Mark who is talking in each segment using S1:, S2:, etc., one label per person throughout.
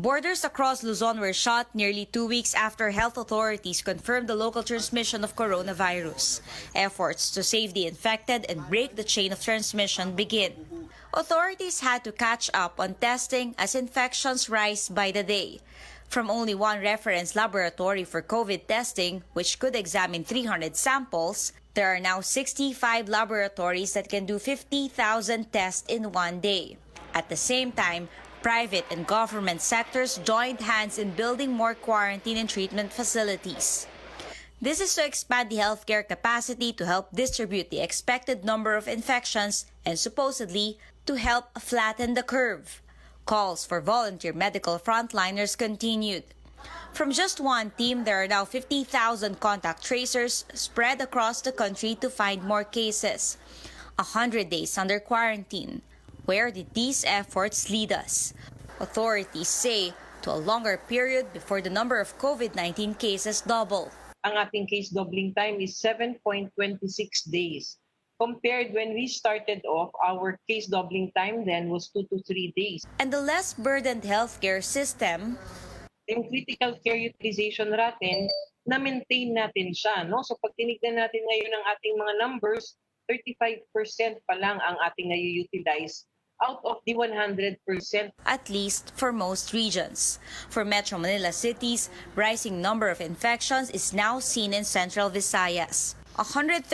S1: Borders across Luzon were shut nearly 2 weeks after health authorities confirmed the local transmission of coronavirus. Efforts to save the infected and break the chain of transmission begin. Authorities had to catch up on testing as infections rise by the day. From only one reference laboratory for COVID testing, which could examine 300 samples, there are now 65 laboratories that can do 50,000 tests in one day. At the same time, private and government sectors joined hands in building more quarantine and treatment facilities. This is to expand the healthcare capacity to help distribute the expected number of infections and supposedly to help flatten the curve. Calls for volunteer medical frontliners continued. From just one team, there are now 50,000 contact tracers spread across the country to find more cases. 100 days under quarantine. Where did these efforts lead us? Authorities say to a longer period before the number of COVID-19 cases double.
S2: Ang ating case doubling time is 7.26 days. Compared when we started off, our case doubling time then was 2 to 3 days.
S1: And the less burdened healthcare system,
S2: yung critical care utilization natin, na-maintain natin siya. No? So pag tinignan natin ngayon ang ating mga numbers, 35% pa lang ang ating na-utilize out of the 100%.
S1: At least for most regions. For Metro Manila cities, rising number of infections is now seen in Central Visayas. 139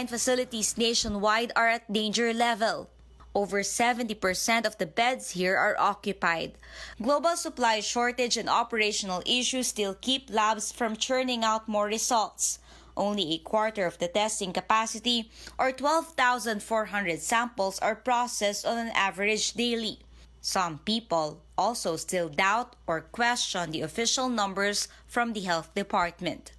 S1: facilities nationwide are at danger level. Over 70% of the beds here are occupied. Global supply shortage and operational issues still keep labs from churning out more results. Only a quarter of the testing capacity, or 12,400 samples, are processed on an average daily. Some people also still doubt or question the official numbers from the health department.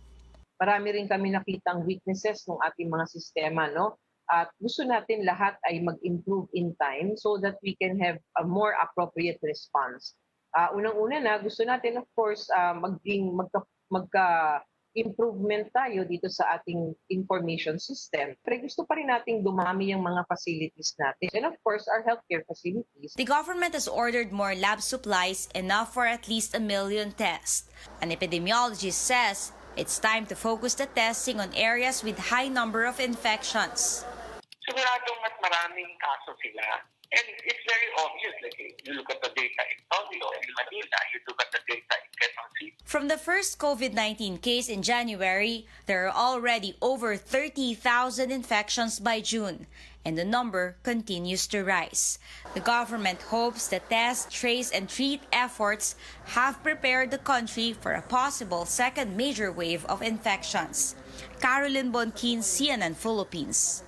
S2: Marami rin kami nakitang weaknesses ng ating mga sistema, no? At gusto natin lahat ay mag-improve in time so that we can have a more appropriate response. Unang-una na, gusto natin of course magka-improvement tayo dito sa ating information system. Pero gusto pa rin nating dumami yung mga facilities natin. And of course, our healthcare facilities.
S1: The government has ordered more lab supplies, enough for at least 1 million tests. An epidemiologist says it's time to focus the testing on areas with high number of infections.
S3: Siguradong mas maraming kaso sila. And it's very obvious. Like, you look at the data in Tondo and in Manila, you look at the data in Quezon City.
S1: From the first COVID-19 case in January, there are already over 30,000 infections by June, and the number continues to rise. The government hopes the test, trace, and treat efforts have prepared the country for a possible second major wave of infections. Caroline Bonquin, CNN Philippines.